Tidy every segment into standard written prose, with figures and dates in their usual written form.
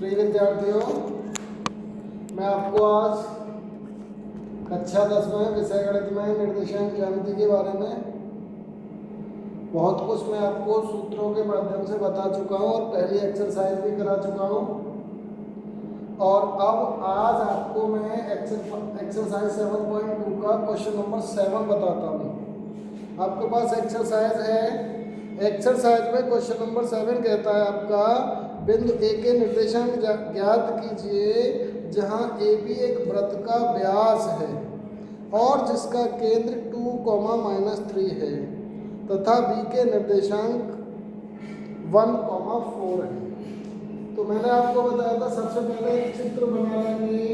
प्रिय विद्यार्थियों, मैं आपको आज कक्षा 10 में विषय गणित में निर्देशांक ज्यामिति के बारे में बहुत कुछ मैं आपको सूत्रों के माध्यम से बता चुका हूँ और पहली एक्सरसाइज भी करा चुका हूँ। और अब आज आपको मैं एक्सरसाइज 7.2 का क्वेश्चन नंबर 7 बताता हूँ। आपके पास एक्सरसाइज है। एक्सरसाइज में क्वेश्चन नंबर 7 कहता है आपका बिंदु ए के निर्देशांक ज्ञात कीजिए जहाँ ए बी एक वृत्त का व्यास है और जिसका केंद्र 2, -3 है तथा बी के निर्देशांक 1, 4 है। तो मैंने आपको बताया था सबसे पहले एक चित्र बना लेंगे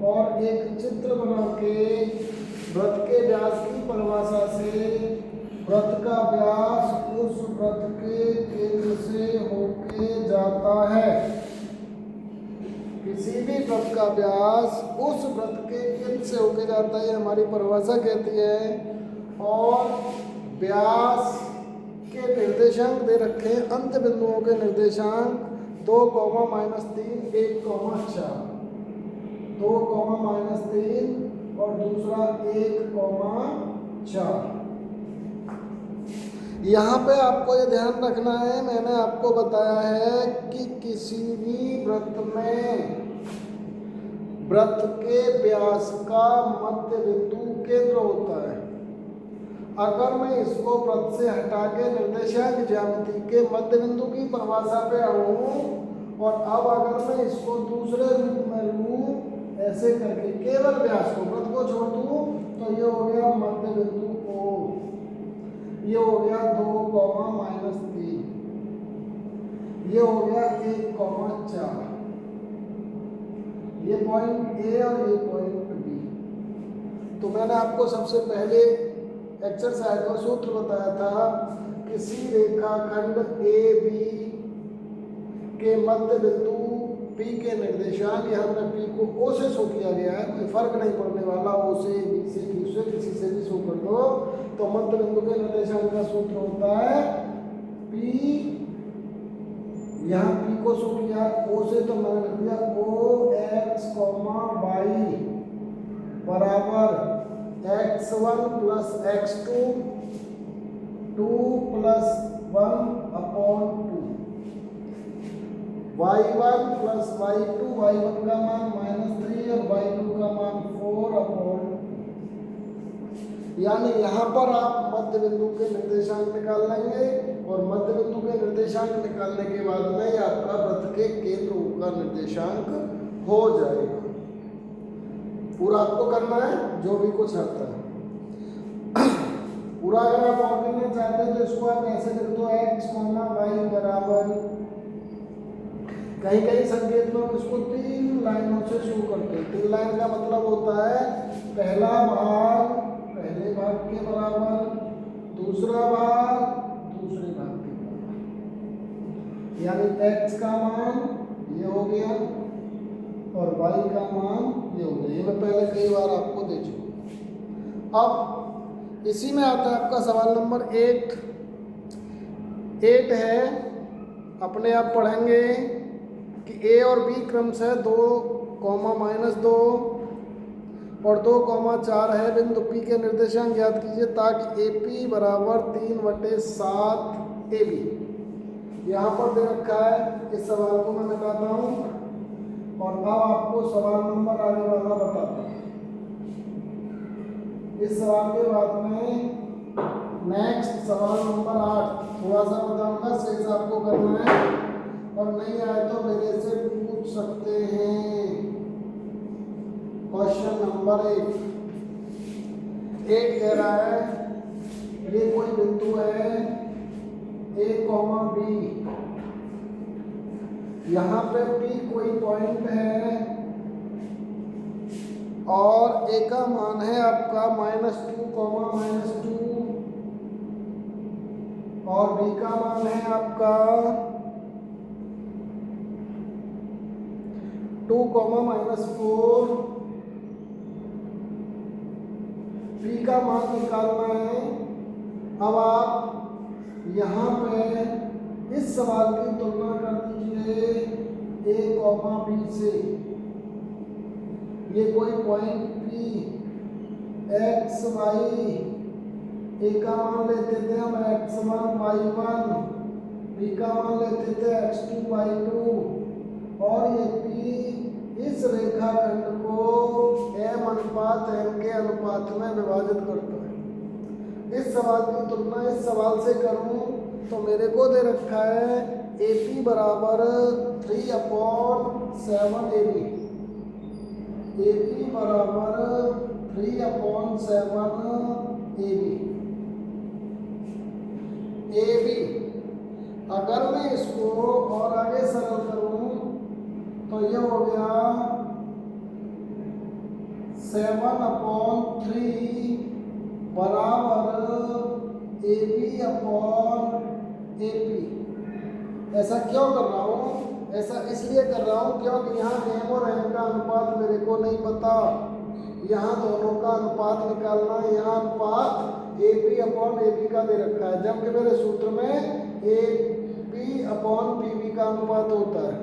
और एक चित्र बना के वृत्त के व्यास की परिभाषा से वृत्त का व्यास उस वृत्त के केंद्र से होके जाता है। किसी भी वृत्त का व्यास उस वृत्त के केंद्र से होके जाता है, हमारी परिभाषा कहती है। और व्यास के निर्देशांक दे रखे हैं, अंत बिंदुओं के निर्देशांक 2, -3, 1, 4, 2, -3 और दूसरा 1, 4। यहाँ पे आपको ये ध्यान रखना है, मैंने आपको बताया है कि किसी भी वृत्त में वृत्त के व्यास का मध्य बिंदु केंद्र होता है। अगर मैं इसको वृत्त से हटा के निर्देशांक ज्यामिति के मध्य बिंदु की परिभाषा पे आऊँ और अब अगर मैं इसको दूसरे रूप में लूँ ऐसे करके केवल व्यास को वृत्त को छोड़ दूँ तो ये हो गया मध्य बिंदु O, ये हो गया 2, -3, ये हो गया 1, 4, ये पॉइंट ए और ये पॉइंट बी। तो मैंने आपको सबसे पहले एक्सरसाइज में सूत्र बताया था, किसी रेखाखंड ए बी के मध्य बिंदु पी के निर्देशांक, यहाँ पे पी को ओ से शो किया गया है, कोई फर्क नहीं पड़ने वाला, ओ से बी से क्यू से किसी से भी शो कर दो। तो मध्य बिंदु के निर्देशांक का सूत्र होता है पी, यहाँ पी को शो किया ओ से तो मैंने लिख दिया ओ एक्स, वाई बराबर x1 + x2 2 + 1/2, y1 + y2, y1 का मान -3 और y2 का मान 4/2। यानी यहाँ पर आप मध्य बिंदु के निर्देशांक निकाल लेंगे और मध्य बिंदु के निर्देशांक निकालने के बाद में ये आपका वृत्त के केंद्र का निर्देशांक हो जाएगा। पूरा आपको करना है जो भी कुछ आता है। पूरा अगर आप और करना चाहते हैं तो इसको आप ऐसे लिख दो x, y बराबर, कहीं कहीं संकेत में हम इसको 3 लाइनों से शुरू करते हैं। 3 लाइन का मतलब होता है पहला भाग पहले भाग के बराबर, दूसरा भाग दूसरे भाग के बराबर, यानी x का मान ये हो गया और y का मान ये हो गया। ये मैं पहले कई बार आपको दे चुका। अब इसी में आता है आपका सवाल नंबर 8 है। अपने आप पढ़ेंगे कि a और b क्रमशः 2, -2 और 2, 4 है। बिंदु P के निर्देशांक ज्ञात कीजिए ताकि AP बराबर 3/7 AB। यहाँ पर दे रखा है, इस सवाल को मैं मिटाता हूँ और अब आपको सवाल नंबर आगे वाला बताता हूँ। इस सवाल के बाद में नेक्स्ट सवाल नंबर 8 थोड़ा सा बताऊंगा, शेष आपको करना है और नहीं आए तो मेरे से पूछ सकते हैं। क्वेश्चन नंबर 8 कह रहा है ये कोई बिंदु है A, B, यहाँ पे P कोई पॉइंट है और A का मान है आपका -2, -2 और B का मान है आपका 2, -4। P का मान निकालना है। अब आप यहाँ पे इस सवाल की तुलना कर दीजिए बी से ये कोई पॉइंट पी एक्स वाई, ए का मान लेते थे हम x1 y1, बी का मान लेते थे x2 y2, और ये p इस रेखाखंड को m अनुपात n के अनुपात में विभाजित करता है। इस सवाल की तुलना इस सवाल से करूं तो मेरे को दे रखा है AP बराबर 3/7 AB, AP बराबर 3/7 AB। अगर मैं इसको और आगे सरल करूं तो ये हो गया 7/3 बराबर AB/AP। ऐसा क्यों कर रहा हूँ? ऐसा इसलिए कर रहा हूँ क्योंकि यहाँ m और n का अनुपात मेरे को नहीं पता, यहाँ दोनों का अनुपात निकालना है। यहाँ अनुपात AP/PB का दे रखा है, जबकि मेरे सूत्र में AP/PB का अनुपात होता है,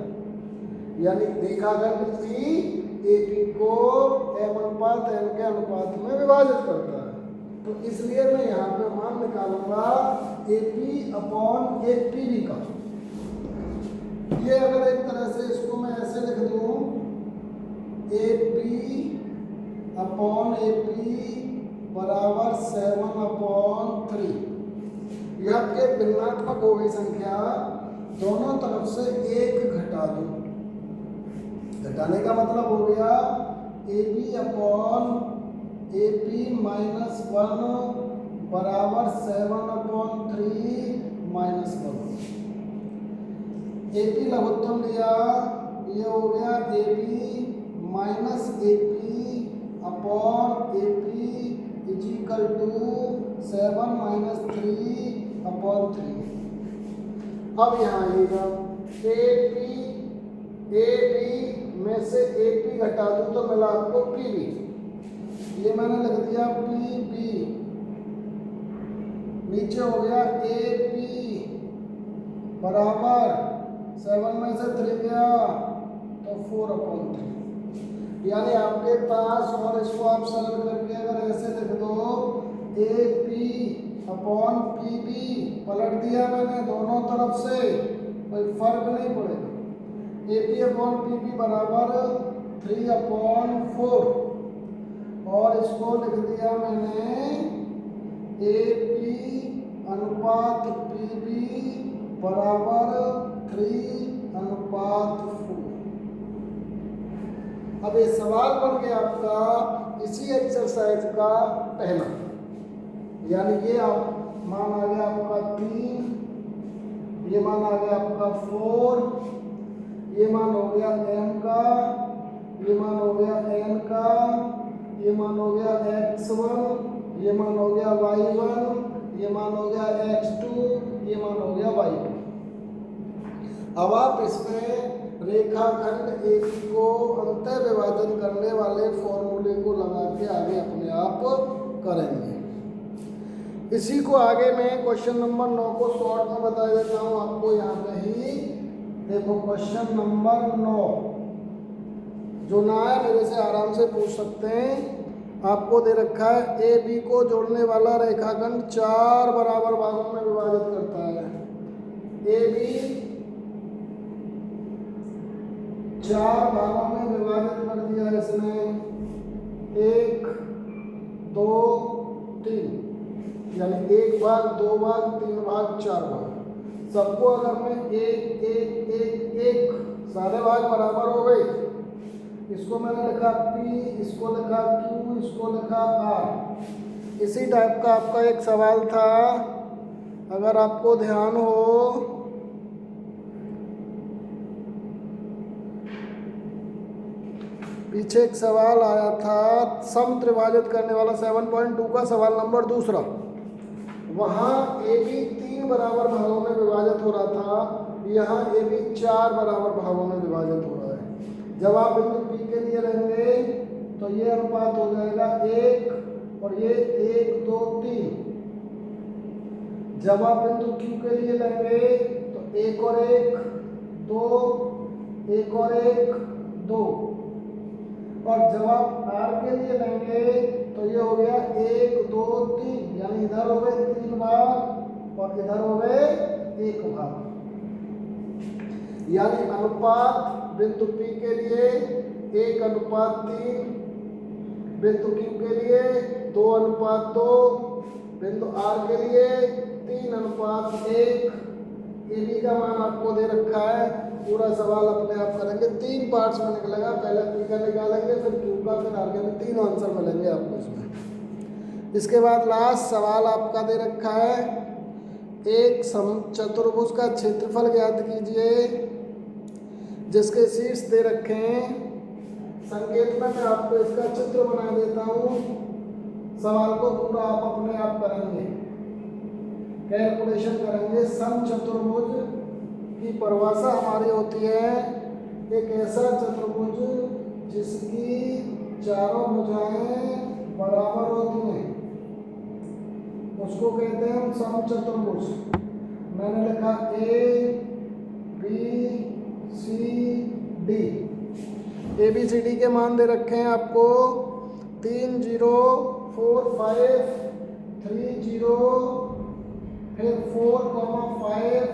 यानी रेखाखंड P AP को m अनुपात n के अनुपात में विभाजित करता है। तो इसलिए मैं यहाँ पे मान निकालूंगा AP/PB का। ये अगर एक तरह से इसको मैं ऐसे लिख दूं AP/AP बराबर 7/3, यह आपके भिन्नात्मक हो गई संख्या, दोनों तरफ से एक घटा दो। घटाने का मतलब हो गया AP/AP-1 बराबर 7/3 -1। AP लघुत्तम लिया, ये हो गया AP-AP/AP इज इक्वल टू 7-3/3। अब यहाँ आइएगा AB में से AP घटा दूँ तो मिला आपको PB, ये मैंने लिख दिया PB। नीचे हो गया AP बराबर 7 में से 3 गया तो 4/3, यानी आपके पास, और इसको आप सरल करके अगर ऐसे लिख दो AP/PB, पलट दिया मैंने दोनों तरफ से, कोई फर्क नहीं पड़ेगा। AP/PB बराबर 3/4, और इसको लिख दिया मैंने AP/PB बराबर 3/4। अब ये सवाल बन गया आपका इसी एक्सरसाइज का पहला, यानी ये आप मान आ गया आपका 3, ये मान आ गया आपका 4, ये मान हो गया m का, ये मान हो गया n का, ये मान हो गया x1, ये मान हो गया y1, ये मान हो गया x2, ये मान हो गया y2। अब आप इसमें रेखाखंड AB को अंतः विभाजन करने वाले फॉर्मूले को लगा के आगे अपने आप करेंगे। इसी को आगे मैं क्वेश्चन नंबर 9 को शॉर्ट में बता देता हूँ आपको यहाँ पे ही। देखो क्वेश्चन नंबर 9, जो ना है मेरे से आराम से पूछ सकते हैं। आपको दे रखा है AB को जोड़ने वाला रेखाखंड 4 बराबर भागों में विभाजित करता है। AB 4 भागों में विभाजित कर दिया इसने, 1 2 3, यानी 1 भाग 2 भाग 3 भाग 4 भाग। सबको अगर मैं 1 1 1 1 सारे भाग बराबर हो गए। इसको मैंने लिखा P, इसको लिखा Q, इसको लिखा R। इसी टाइप का आपका एक सवाल था, अगर आपको ध्यान हो, पीछे एक सवाल आया था सम त्रिभाजित करने वाला 7.2 का सवाल नंबर 2। वहाँ AB 3 बराबर भागों में विभाजित हो रहा था, यहाँ AB 4 बराबर भागों में विभाजित हो रहा है। जब आप बिंदु P के लिए रहेंगे तो ये अनुपात हो जाएगा 1 और ये 1 2 3। जब आप बिंदु Q के लिए लेंगे तो 1 और 1 2, एक और एक 2, और जब आप आर के लिए लेंगे तो ये हो गया 1 2 3, यानी इधर हो गए 3 भाग और इधर हो गए 1 भाग। यानी अनुपात बिंदु P के लिए 1:3, बिंदु Q के लिए 2:2, बिंदु R के लिए 3:1। AB का मान आपको दे रखा है। पूरा सवाल अपने आप करेंगे, 3 पार्ट्स में निकलेगा। पहले P का निकालेंगे, फिर Q का, फिर R का, तीनों आंसर मिलेंगे आपको इसमें। इसके बाद लास्ट सवाल आपका दे रखा है, एक समचतुर्भुज का क्षेत्रफल ज्ञात कीजिए जिसके शीर्ष दे रखे हैं। संकेत में मैं आपको इसका चित्र बना देता हूँ। सवाल को पूरा आप अपने आप करेंगे, कैलकुलेशन करेंगे। समचतुर्भुज की परिभाषा हमारी होती है एक ऐसा चतुर्भुज जिसकी चारों भुजाएं बराबर होती हैं, उसको कहते हैं हम समचतुर्भुज। मैंने लिखा ABCD। ABCD के मान दे रखे हैं आपको 3 0 4 5 3 0, फिर 4 5